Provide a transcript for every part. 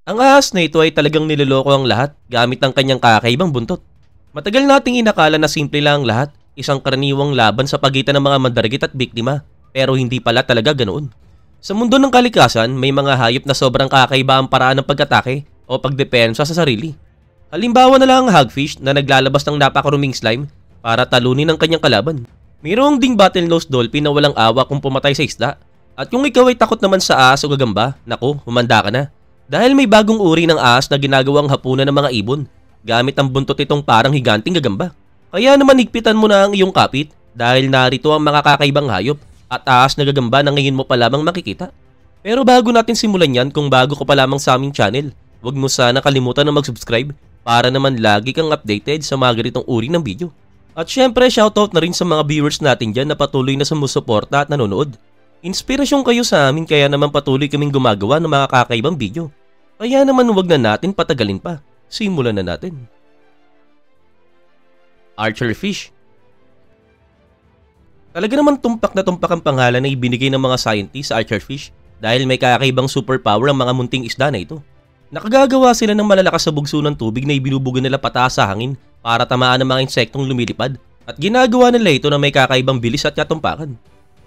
Ang ahas na ito ay talagang niloloko ang lahat gamit ang kanyang kakaibang buntot. Matagal nating inakala na simple lang ang lahat, isang karaniwang laban sa pagitan ng mga mandaragit at biktima, pero hindi pala talaga ganoon. Sa mundo ng kalikasan, may mga hayop na sobrang kakaiba ang paraan ng pag-atake o pagdepensa sa sarili. Halimbawa na lang ang hagfish na naglalabas ng napakaruming slime para talunin ang kanyang kalaban. Mayroong ding bottlenose dolphin na walang awa kung pumatay sa isda. At kung ikaw ay takot naman sa ahas o gagamba, naku, humanda ka na. Dahil may bagong uri ng ahas na ginagawang hapunan ng mga ibon, gamit ang buntot itong parang higanting gagamba. Kaya naman higpitan mo na ang iyong kapit dahil narito ang mga kakaibang hayop at ahas na gagamba na ngayon mo pa lamang makikita. Pero bago natin simulan yan, kung bago ka pa lamang sa aming channel, huwag mo sana kalimutan na mag-subscribe para naman lagi kang updated sa mga ganitong uri ng video. At syempre, shoutout na rin sa mga viewers natin dyan na patuloy na sumusuporta at nanonood. Inspirasyon kayo sa amin kaya naman patuloy kaming gumagawa ng mga kakaibang video. Kaya naman huwag na natin patagalin pa. Simulan na natin. Archer fish. Talaga naman tumpak na tumpak ang pangalan na ibinigay ng mga scientists sa archer fish dahil may kakaibang superpower ang mga munting isda na ito. Nakagagawa sila ng malalakas sa bugso ng tubig na ibinubuga nila pataas sa hangin para tamaan ng mga insektong lumilipad at ginagawa nila ito na may kakaibang bilis at katumpakan.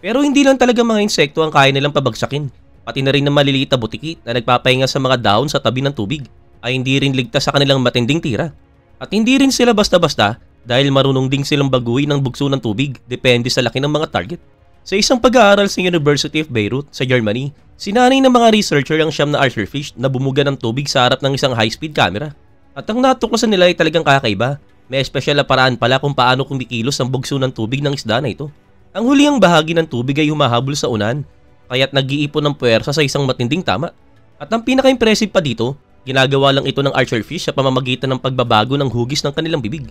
Pero hindi lang talaga mga insekto ang kaya nilang pabagsakin, pati na rin ng maliliit na butiki na nagpapahinga sa mga dahon sa tabi ng tubig ay hindi rin ligtas sa kanilang matinding tira. At hindi rin sila basta-basta dahil marunong ding silang baguhin ang bugso ng tubig depende sa laki ng mga target. Sa isang pag-aaral sa University of Beirut sa Germany, sinanay ng mga researcher ang siyam na archerfish na bumuga ng tubig sa harap ng isang high-speed camera. At ang natuklasan nila ay talagang kakaiba, may espesyal na paraan pala kung paano kumikilos ang bugso ng tubig ng isda na ito. Ang huliang bahagi ng tubig ay humahabol sa unan, kaya't nag-iipon ng puwersa sa isang matinding tama. At ang pinaka-impressive pa dito, ginagawa lang ito ng archerfish sa pamamagitan ng pagbabago ng hugis ng kanilang bibig.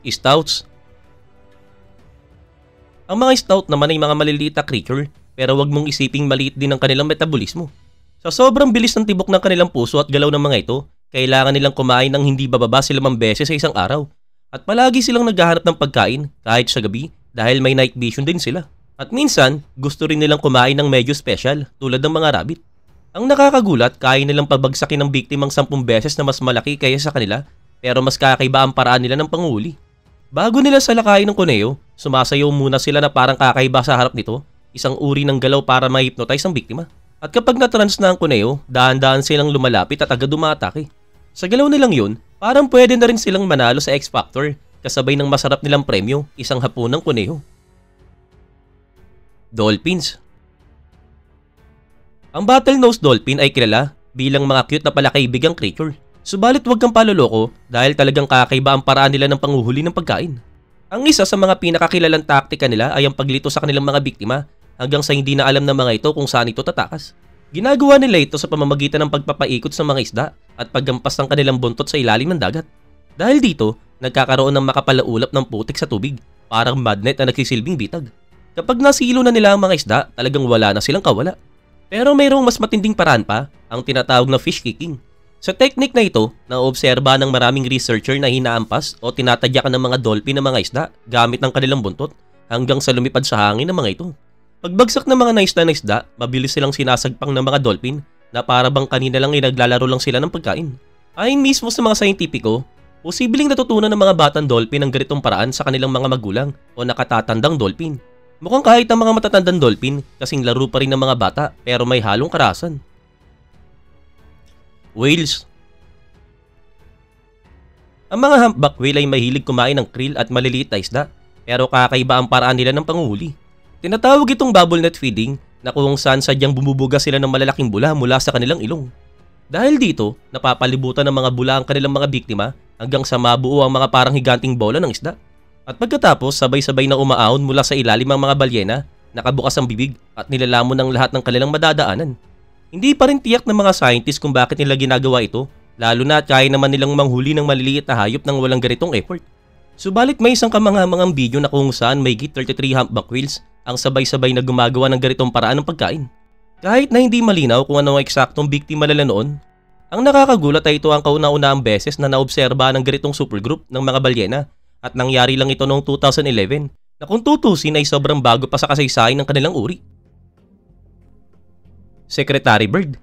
Stouts. Ang mga stout naman ay mga maliliit na creature, pero wag mong isiping maliit din ang kanilang metabolismo. Sa sobrang bilis ng tibok ng kanilang puso at galaw ng mga ito, kailangan nilang kumain ng hindi bababa 5 beses sa isang araw. At palagi silang naghahanap ng pagkain kahit sa gabi dahil may night vision din sila. At minsan, gusto rin nilang kumain ng medyo special tulad ng mga rabbit. Ang nakakagulat, kaya nilang pabagsakin ng biktimang 10 beses na mas malaki kaysa sa kanila, pero mas kakaiba ang paraan nila ng panguhuli. Bago nila salakayin ng kuneyo, sumasayaw muna sila na parang kakaiba sa harap nito, isang uri ng galaw para ma-hypnotize ang biktima. At kapag na-trance na ang kuneyo, dahan-dahan silang lumalapit at agad umatake. Sa galaw nilang yun, parang pwede na rin silang manalo sa X Factor kasabay ng masarap nilang premyo, isang hapon ng kuneho. Dolphins. Ang bottlenose dolphin ay kilala bilang mga cute na palakaibigang creature. Subalit huwag kang paloloko dahil talagang kakaiba ang paraan nila ng panguhuli ng pagkain. Ang isa sa mga pinakakilalang taktika nila ay ang paglito sa kanilang mga biktima hanggang sa hindi na alam ng mga ito kung saan ito tatakas. Ginagawa nila ito sa pamamagitan ng pagpapaikot sa mga isda at paggampas ng kanilang buntot sa ilalim ng dagat. Dahil dito, nagkakaroon ng makapalaulap ng putik sa tubig, parang magnet na nagsisilbing bitag. Kapag nasilo na nila ang mga isda, talagang wala na silang kawala. Pero mayroong mas matinding paraan pa, ang tinatawag na fish kicking. Sa technique na ito, naoobserba ng maraming researcher na hinaampas o tinatadyakan ng mga dolphin ng mga isda gamit ng kanilang buntot hanggang sa lumipad sa hangin ng mga ito. Pagbagsak ng mga naisda na isda, mabilis silang sinasagpang ng mga dolphin na para bang kanina lang ay naglalaro lang sila ng pagkain. Ayon mismo sa mga scientifico, posibleng natutunan ng mga batang dolphin ang ganitong paraan sa kanilang mga magulang o nakatatandang dolphin. Mukhang kahit ang mga matatandang dolphin kasing laro pa rin ng mga bata pero may halong karahasan. Whales. Ang mga humpback whale ay mahilig kumain ng krill at maliliit na isda pero kakaiba ang paraan nila ng panguhuli. Tinatawag itong bubble net feeding na kung saan sadyang bumubuga sila ng malalaking bula mula sa kanilang ilong. Dahil dito, napapalibutan ng mga bula ang kanilang mga biktima hanggang sa mabuo ang mga parang higanting bola ng isda. At pagkatapos, sabay-sabay na umaahon mula sa ilalim ang mga balyena, nakabukas ang bibig at nilalamon ng lahat ng kanilang madadaanan. Hindi pa rin tiyak ng mga scientists kung bakit nila ginagawa ito, lalo na at kaya naman nilang manghuli ng maliliit na hayop nang walang ganitong effort. Subalit may isang kamangamangang video na kung saan may 33 humpback whales ang sabay-sabay na gumagawa ng ganitong paraan ng pagkain. Kahit na hindi malinaw kung ano ang eksaktong biktima nila noon, ang nakakagulat ay ito ang kauna-unahang beses na naobserba ng ganitong supergroup ng mga balyena at nangyari lang ito noong 2011 na kung tutusin ay sobrang bago pa sa kasaysayan ng kanilang uri. Secretary bird.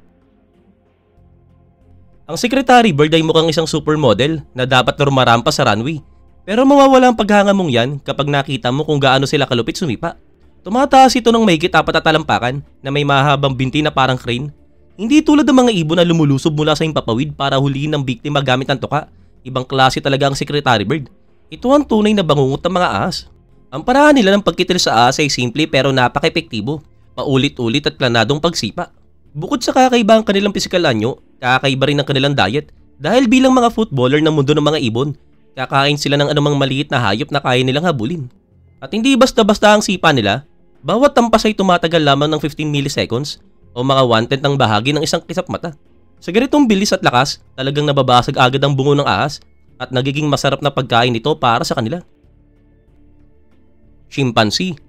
Ang Secretary Bird ay mukhang isang supermodel na dapat rumarampa sa runway. Pero mawawala ang paghanga mong yan kapag nakita mo kung gaano sila kalupit sumipa. Tumataas ito ng mahigit 4 na talampakan na may mahabang binti na parang crane. Hindi tulad ng mga ibon na lumulusob mula sa himpapawid para huliin ng biktima gamit ang tuka. Ibang klase talaga ang Secretary Bird. Ito ang tunay na bangungot ng mga ahas. Ang paraan nila ng pagkitil sa ahas ay simple pero napaka-epektibo. Paulit-ulit at planadong pagsipa. Bukod sa kakaiba ang kanilang pisikal anyo, kakaiba rin ang kanilang diet. Dahil bilang mga footballer ng mundo ng mga ibon, kakain sila ng anumang maliit na hayop na kaya nilang habulin. At hindi basta-basta ang sipa nila, bawat tampas ay tumatagal lamang ng 15 milliseconds o mga 1/10 ng bahagi ng isang kisap mata. Sa ganitong bilis at lakas, talagang nababasag agad ang bungo ng ahas at nagiging masarap na pagkain ito para sa kanila. Chimpanzee.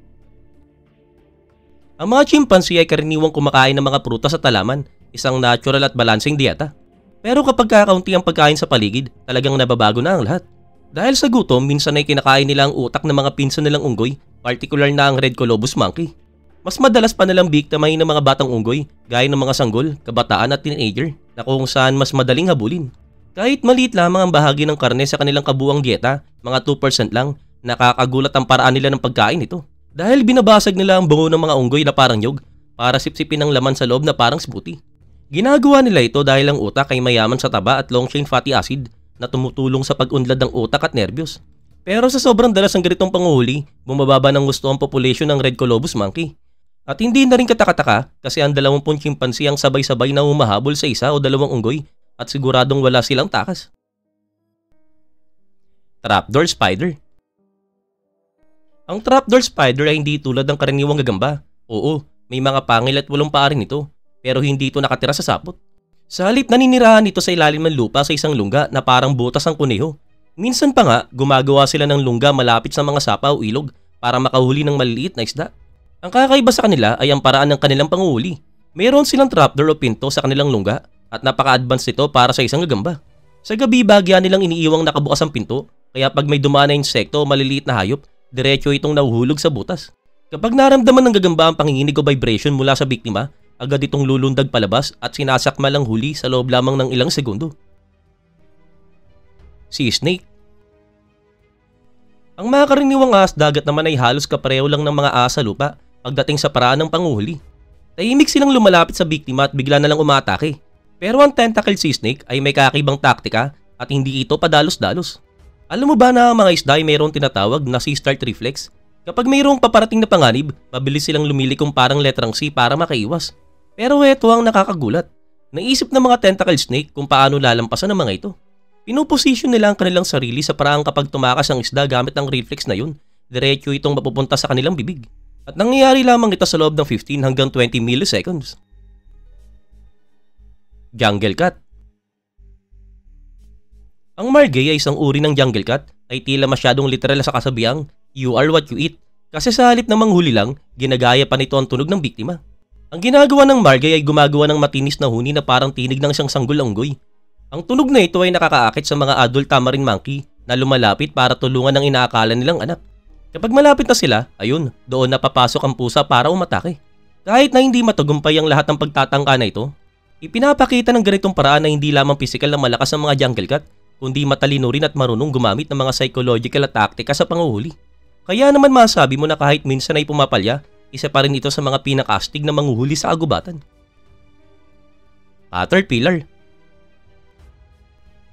Ang mga chimpanzee ay karaniwang kumakain ng mga prutas at halaman, isang natural at balancing dieta. Pero kapag kakaunti ang pagkain sa paligid, talagang nababago na ang lahat. Dahil sa gutom, minsan ay kinakain nila ang utak ng mga pinsan nilang unggoy, particular na ang red colobus monkey. Mas madalas pa nilang biktimahin ng mga batang unggoy, gaya ng mga sanggol, kabataan at teenager, na kung saan mas madaling habulin. Kahit maliit lamang ang bahagi ng karne sa kanilang kabuang dieta, mga 2% lang, nakakagulat ang paraan nila ng pagkain ito. Dahil binabasag nila ang bungo ng mga unggoy na parang nyog para sipsipin ang laman sa loob na parang smoothie. Ginagawa nila ito dahil ang utak ay mayaman sa taba at long chain fatty acid na tumutulong sa pag-unlad ng utak at nerbiyos. Pero sa sobrang dalas ng ganitong panguhuli, bumababa ng gusto ang populasyon ng red colobus monkey. At hindi na rin katakataka kasi ang 20 chimpanzee ang sabay-sabay na humahabol sa 1 o 2 unggoy at siguradong wala silang takas. Trapdoor spider. Ang trapdoor spider ay hindi tulad ng karaniwang gagamba. Oo, may mga pangil at 8 paa rin ito, pero hindi ito nakatira sa sapot. Sa halip naninirahan ito sa ilalim ng lupa sa isang lungga na parang butas ang kuneho. Minsan pa nga, gumagawa sila ng lungga malapit sa mga sapa o ilog para makahuli ng maliliit na isda. Ang kakaiba sa kanila ay ang paraan ng kanilang panguhuli. Mayroon silang trapdoor o pinto sa kanilang lungga at napaka-advanced nito para sa isang gagamba. Sa gabi, bahagya nilang iniiwang nakabukas ang pinto, kaya pag may dumaan na insekto o maliliit na hayop, diretso itong nahuhulog sa butas. Kapag naramdaman ng gagamba ang panginginig o vibration mula sa biktima, agad itong lulundag palabas at sinasakmal ang huli sa loob lamang ng ilang segundo. Sea snake. Ang mga karaniwang ahas dagat naman ay halos kapareho lang ng mga ahas sa lupa pagdating sa paraan ng panguhuli. Tahimik silang lumalapit sa biktima at bigla na lang umatake. Pero ang tentacle sea snake ay may kakaibang taktika at hindi ito padalos-dalos. Alam mo ba na ang mga isda ay mayroong tinatawag na sea start reflex? Kapag mayroong paparating na panganib, mabilis silang lumilikom parang letrang C para makaiwas. Pero ito ang nakakagulat. Naisip ng mga tentacle snake kung paano lalampasan ng mga ito. Pinuposisyon nila ang kanilang sarili sa paraang kapag tumakas ang isda gamit ang reflex na yun, diretso itong mapupunta sa kanilang bibig. At nangyayari lamang ito sa loob ng 15 hanggang 20 milliseconds. Jungle cat. Ang margay ay isang uri ng jungle cat ay tila masyadong literal sa kasabihang you are what you eat kasi sa halip na manghuli lang, ginagaya pa nito ang tunog ng biktima. Ang ginagawa ng margay ay gumagawa ng matinis na huni na parang tinig ng isang sanggol unggoy. Ang tunog na ito ay nakakaakit sa mga adult tamarin monkey na lumalapit para tulungan ang inaakala nilang anak. Kapag malapit na sila, ayun, doon napapasok ang pusa para umatake. Kahit na hindi matagumpay ang lahat ng pagtatangka na ito, ipinapakita ng ganitong paraan na hindi lamang pisikal na malakas ang mga jungle cat, kundi matalino rin at marunong gumamit ng mga psychological at taktika sa panguhuli. Kaya naman masabi mo na kahit minsan ay pumapalya, isa pa rin ito sa mga pinakastig na manguhuli sa agubatan. Caterpillar.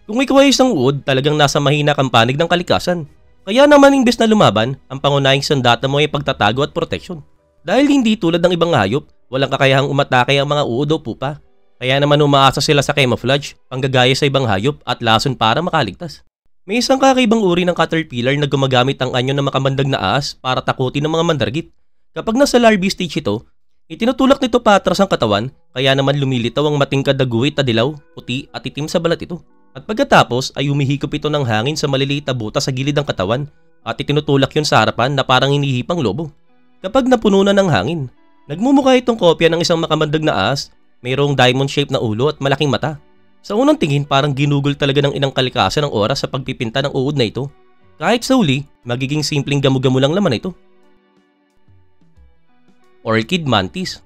Kung ikaw ay isang uod, talagang nasa mahina kang panig ng kalikasan. Kaya naman imbes na lumaban, ang pangunahing sandata mo ay pagtatago at proteksyon. Dahil hindi tulad ng ibang hayop, walang kakayahang umatake ang mga uod o pupa. Kaya naman umaasa sila sa camouflage, panggagaya sa ibang hayop at lason para makaligtas. May isang kakaibang uri ng caterpillar na gumagamit ang anyo ng makamandag na ahas para takutin ng mga mandargit. Kapag nasa larvae stage ito, itinutulak nito patras ang katawan, kaya naman lumilitaw ang matingkad na guhit na dilaw, puti at itim sa balat ito. At pagkatapos ay humihigop ito ng hangin sa maliliit na butas sa gilid ng katawan at itinutulak yun sa harapan na parang hinihipang lobo. Kapag napuno na ng hangin, nagmumukha itong kopya ng isang makamandag na ahas. Mayroong diamond shape na ulo at malaking mata. Sa unang tingin parang ginugol talaga ng inang kalikasan ng oras sa pagpipinta ng uod na ito. Kahit sa huli, magiging simpleng gamu-gamu lang naman ito. Orchid mantis.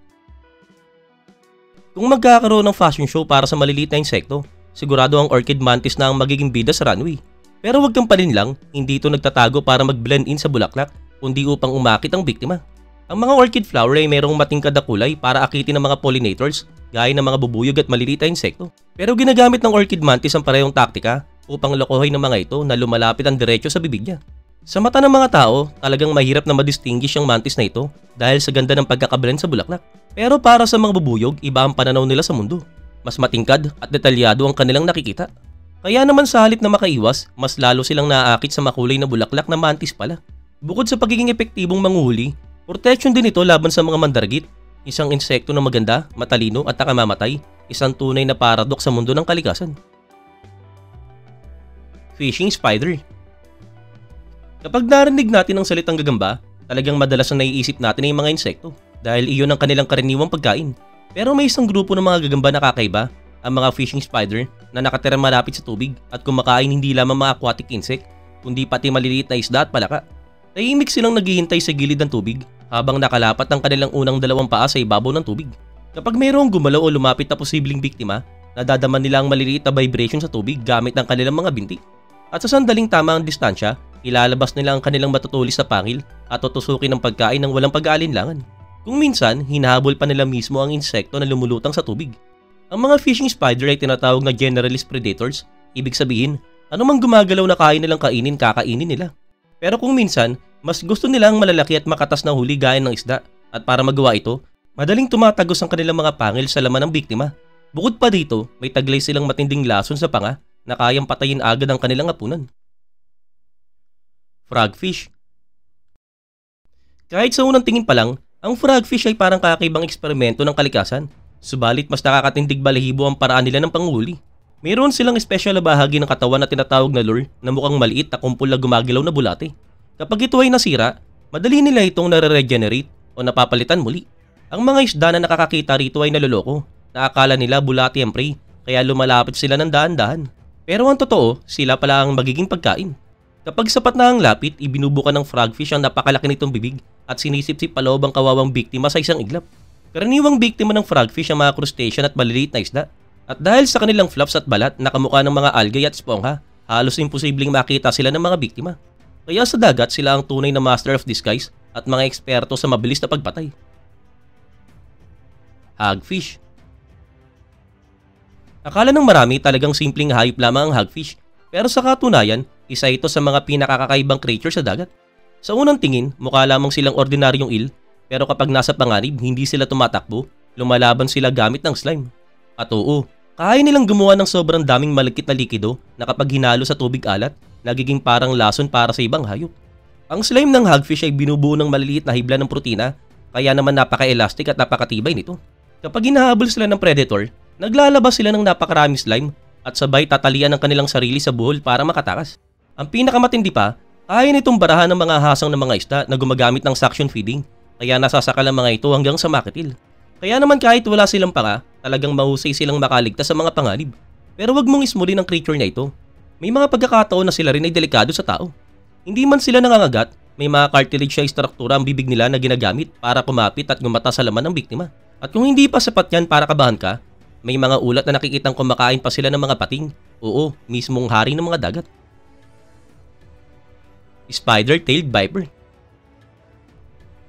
Kung magkakaroon ng fashion show para sa maliliit na insekto, sigurado ang orchid mantis na ang magiging bida sa runway. Pero wag kang palinlang, hindi ito nagtatago para mag-blend in sa bulaklak, kundi upang umakit ang biktima. Ang mga orchid flower ay mayroong matingkad na kulay para akitin ng mga pollinators, gaya ng mga bubuyog at maliliit na insekto. Pero ginagamit ng orchid mantis ang parehong taktika upang lokohin ng mga ito na lumalapit ang diretso sa bibig niya. Sa mata ng mga tao, talagang mahirap na madistinguish ang mantis na ito dahil sa ganda ng pagkakablend sa bulaklak. Pero para sa mga bubuyog, iba ang pananaw nila sa mundo. Mas matingkad at detalyado ang kanilang nakikita. Kaya naman sa halip na makaiwas, mas lalo silang naaakit sa makulay na bulaklak na mantis pala. Bukod sa pagiging epektibong manguhuli, protection din ito laban sa mga mandaragit. Isang insekto na maganda, matalino at nakamamatay, isang tunay na paradox sa mundo ng kalikasan. Fishing spider. Kapag narinig natin ang salitang gagamba, talagang madalas na naiisip natin ay mga insekto dahil iyon ang kanilang karaniwang pagkain. Pero may isang grupo ng mga gagamba na kakaiba, ang mga fishing spider na nakatira malapit sa tubig at kumakain hindi lamang mga aquatic insect, kundi pati maliliit na isda at palaka. Tahimik silang naghihintay sa gilid ng tubig habang nakalapat ang kanilang unang dalawang paa sa ibabaw ng tubig. Kapag mayroong gumalaw o lumapit na posibleng biktima, nadadaman nila ang maliliit na vibration sa tubig gamit ang kanilang mga binti. At sa sandaling tama ang distansya, ilalabas nila ang kanilang matutulis sa pangil at tutusukin ng pagkain ng walang pag-aalinlangan. Kung minsan, hinahabol pa nila mismo ang insekto na lumulutang sa tubig. Ang mga fishing spider ay tinatawag na generalist predators, ibig sabihin, anumang gumagalaw na kain nilang kainin, kakainin nila. Pero kung minsan, mas gusto nilang malalaki at makatas na huli gaya ng isda at para magawa ito, madaling tumatagos ang kanilang mga pangil sa laman ng biktima. Bukod pa dito, may taglay silang matinding lason sa panga na kayang patayin agad ang kanilang apunan. Frogfish. Kahit sa unang tingin pa lang, ang frogfish ay parang kakaibang eksperimento ng kalikasan, subalit mas nakakatindig balahibo ang paraan nila ng panghuli. Mayroon silang espesyal na bahagi ng katawan na tinatawag na lure na mukhang maliit na kumpol na gumagalaw na bulate. Kapag ito ay nasira, madali nila itong nare-regenerate o napapalitan muli. Ang mga isda na nakakakita rito ay naloloko, na akala nila bulate ang prey, kaya lumalapit sila ng dahan-dahan. Pero ang totoo, sila pala ang magiging pagkain. Kapag sapat na ang lapit, ibinubukan ng frogfish ang napakalaki nitong bibig at sinisip-sip paloob ang kawawang biktima sa isang iglap. Karaniwang biktima ng frogfish ang mga crustacean at maliliit na isda. At dahil sa kanilang flaps at balat na kamukha ng mga algae at spongha, halos imposibleng makita sila ng mga biktima. Kaya sa dagat sila ang tunay na master of disguise at mga eksperto sa mabilis na pagpatay. Hagfish. Akala ng marami talagang simpleng hayop lamang ang hagfish, pero sa katunayan, isa ito sa mga pinakakakaibang creature sa dagat. Sa unang tingin, mukha lamang silang ordinaryong eel, pero kapag nasa panganib, hindi sila tumatakbo, lumalaban sila gamit ng slime. At oo, kaya nilang gumawa ng sobrang daming malagkit na likido na kapag hinalo sa tubig alat, nagiging parang lason para sa ibang hayop. Ang slime ng hagfish ay binubuo ng maliliit na hibla ng protina, kaya naman napaka-elastic at napakatibay nito. Kapag hinahabol sila ng predator, naglalabas sila ng napakaraming slime at sabay tatalian ang kanilang sarili sa buhol para makatakas. Ang pinakamatindi pa, kaya nitong barahan ng mga hasang ng mga isda na gumagamit ng suction feeding, kaya nasasakal ang mga ito hanggang sa makitil. Kaya naman kahit wala silang panga, talagang mahusay silang makaligtas sa mga panganib. Pero wag mong ismulin ang creature na ito. May mga pagkakataon na sila rin ay delikado sa tao. Hindi man sila nangangagat, may mga cartilage siya struktura ang bibig nila na ginagamit para kumapit at gumata sa laman ng biktima. At kung hindi pa sapat yan para kabahan ka, may mga ulat na nakikitang kumakain pa sila ng mga pating. Oo, mismong hari ng mga dagat. Spider-tailed viper.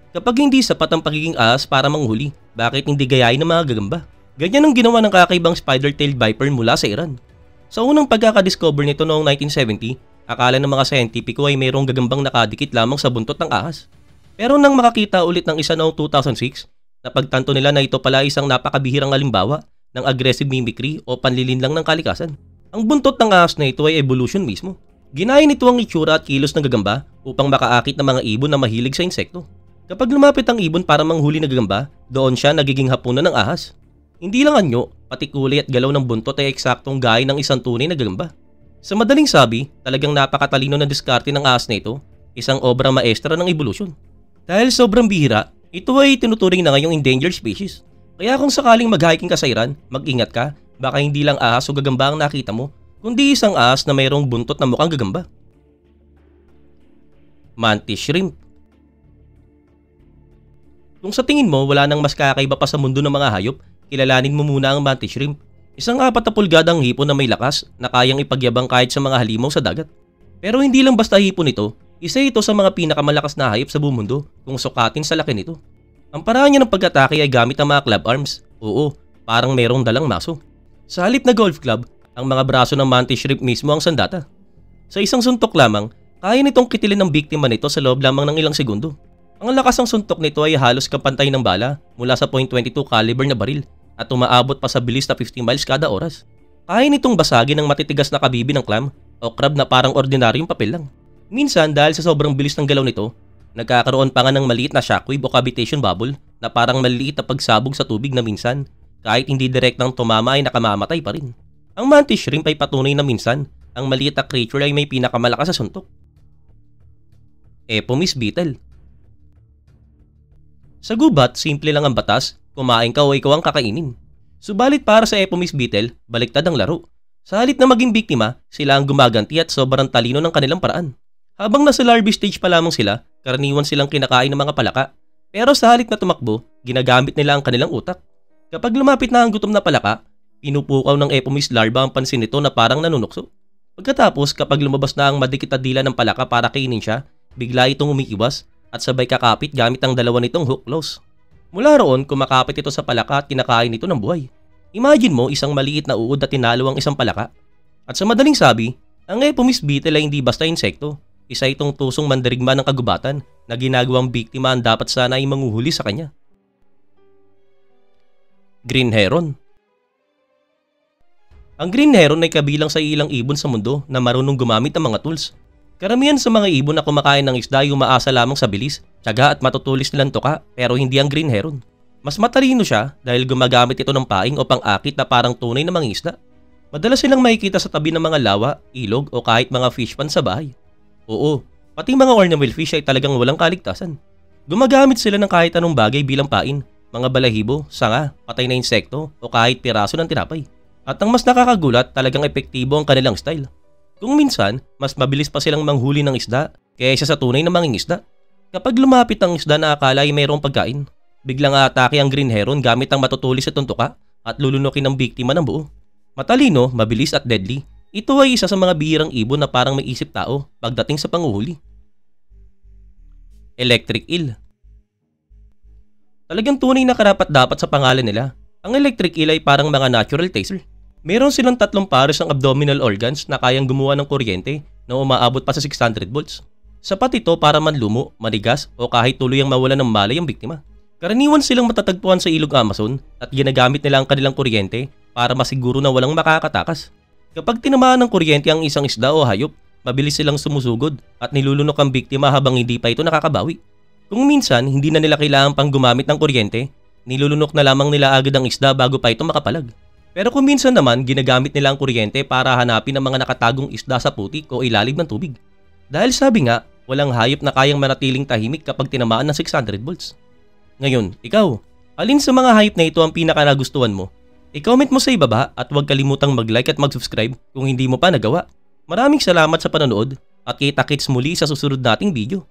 Kapag hindi sapat ang pagiging ahas para manghuli, bakit hindi gayahin ng mga gagamba? Ganyan ang ginawa ng kakaibang spider-tailed viper mula sa Iran. Sa unang pagkakadiscover nito noong 1970, akala ng mga scientifico ay mayroong gagambang nakadikit lamang sa buntot ng ahas. Pero nang makakita ulit ng isa noong 2006, napagtanto nila na ito pala isang napakabihirang halimbawa ng aggressive mimicry o panlilinlang ng kalikasan. Ang buntot ng ahas na ito ay evolution mismo. Ginaya nito ang itsura at kilos ng gagamba upang makaakit ng mga ibon na mahilig sa insekto. Kapag lumapit ang ibon para manghuli ng gagamba, doon siya nagiging hapunan ng ahas. Hindi lang anyo, pati kulay at galaw ng buntot ay eksaktong gaya ng isang tunay na gagamba. Sa madaling sabi, talagang napakatalino na diskarte ng ahas na ito, isang obra maestra ng evolution. Dahil sobrang bihira, ito ay tinuturing na ngayong endangered species. Kaya kung sakaling mag-hiking ka sa Iran, mag-ingat ka, baka hindi lang ahas o gagamba ang nakita mo, kundi isang ahas na mayroong buntot na mukhang gagamba. Mantis shrimp. Kung sa tingin mo wala nang mas kakaiba pa sa mundo ng mga hayop, kilalanin mo muna ang mantis shrimp. Isang 4 pulgadang hipon na may lakas na kayang ipagyabang kahit sa mga halimaw sa dagat. Pero hindi lang basta hipon ito, isa ito sa mga pinakamalakas na hayop sa buong mundo kung sukatin sa laki nito. Ang paraan niya ng pag-atake ay gamit ang mga club arms. Oo, parang merong dalang maso. Sa halip na golf club, ang mga braso ng mantis shrimp mismo ang sandata. Sa isang suntok lamang, kaya nitong kitilin ng biktima nito sa loob lamang ng ilang segundo. Ang lakas ng suntok nito ay halos kapantay ng bala mula sa .22 caliber na baril at umaabot pa sa bilis na 50 miles kada oras. Kaya nitong basagin ng matitigas na kabibi ng clam o crab na parang ordinaryong papel lang. Minsan dahil sa sobrang bilis ng galaw nito, nagkakaroon pa nga ng maliit na shockwave o cavitation bubble na parang maliliit na pagsabog sa tubig na minsan kahit hindi direktang tumama ay nakamamatay pa rin. Ang mantis shrimp ay patunay na minsan ang maliit na creature ay may pinakamalakas sa suntok. Epomis beetle. Sa gubat, simple lang ang batas, kumain ka o ikaw ang kakainin. Subalit para sa Epomis beetle, baliktad ang laro. Sa halip na maging biktima, sila ang gumaganti at sobrang talino ng kanilang paraan. Habang nasa larvae stage pa lamang sila, karaniwan silang kinakain ng mga palaka. Pero sa halip na tumakbo, ginagamit nila ang kanilang utak. Kapag lumapit na ang gutom na palaka, pinupukaw ng Epomis larva ang pansin nito na parang nanunukso. Pagkatapos, kapag lumabas na ang madikit na dila ng palaka para kainin siya, bigla itong umiiwas at sabay kakapit gamit ang dalawa nitong hook claws. Mula roon, kumakapit ito sa palaka at kinakain ito ng buhay. Imagine mo isang maliit na uod na tinalo ang isang palaka. At sa madaling sabi, ang Epomis beetle ay hindi basta insekto. Isa itong tusong mandirigma ng kagubatan na ginagawang biktima ang dapat sana ay manguhuli sa kanya. Green heron. Ang green heron ay kabilang sa ilang ibon sa mundo na marunong gumamit ng mga tools. Karamihan sa mga ibon na kumakain ng isda ay umaasa lamang sa bilis, tiyaga at matutulis nilang tuka pero hindi ang green heron. Mas matalino siya dahil gumagamit ito ng paing o pang-akit na parang tunay na mangingisda. Madalas silang makikita sa tabi ng mga lawa, ilog o kahit mga fish pond sa bahay. Oo, pati mga ornamental fish ay talagang walang kaligtasan. Gumagamit sila ng kahit anong bagay bilang pain, mga balahibo, sanga, patay na insekto o kahit piraso ng tinapay. At ang mas nakakagulat, talagang epektibo ang kanilang style. Kung minsan, mas mabilis pa silang manghuli ng isda kaysa sa tunay na mangingisda. Kapag lumapit ang isda na akala ay mayroong pagkain, biglang aatake ang green heron gamit ang matutulis at tuntuka at lulunukin ng biktima ng buo. Matalino, mabilis at deadly, ito ay isa sa mga bihirang ibon na parang may isip tao pagdating sa panguhuli. Electric eel. Talagang tunay na karapat-dapat sa pangalan nila. Ang electric eel ay parang mga natural taser. Meron silang 3 pares ng abdominal organs na kayang gumawa ng kuryente na umaabot pa sa 600 volts. Sapat ito para manlumo, manigas o kahit tuluyang mawala ng malay ang biktima. Karaniwan silang matatagpuan sa ilog Amazon at ginagamit nila ang kanilang kuryente para masiguro na walang makakatakas. Kapag tinamaan ng kuryente ang isang isda o hayop, mabilis silang sumusugod at nilulunok ang biktima habang hindi pa ito nakakabawi. Kung minsan hindi na nila kailangan pang gumamit ng kuryente, nilulunok na lamang nila agad ang isda bago pa ito makapalag. Pero kung minsan naman, ginagamit nila ang kuryente para hanapin ang mga nakatagong isda sa putik o ilalim ng tubig. Dahil sabi nga, walang hayop na kayang manatiling tahimik kapag tinamaan ng 600 volts. Ngayon, ikaw, alin sa mga hayop na ito ang pinaka-nagustuhan mo? I-comment mo sa ibaba at huwag kalimutang mag-like at mag-subscribe kung hindi mo pa nagawa. Maraming salamat sa panonood at kita-kits muli sa susunod nating video.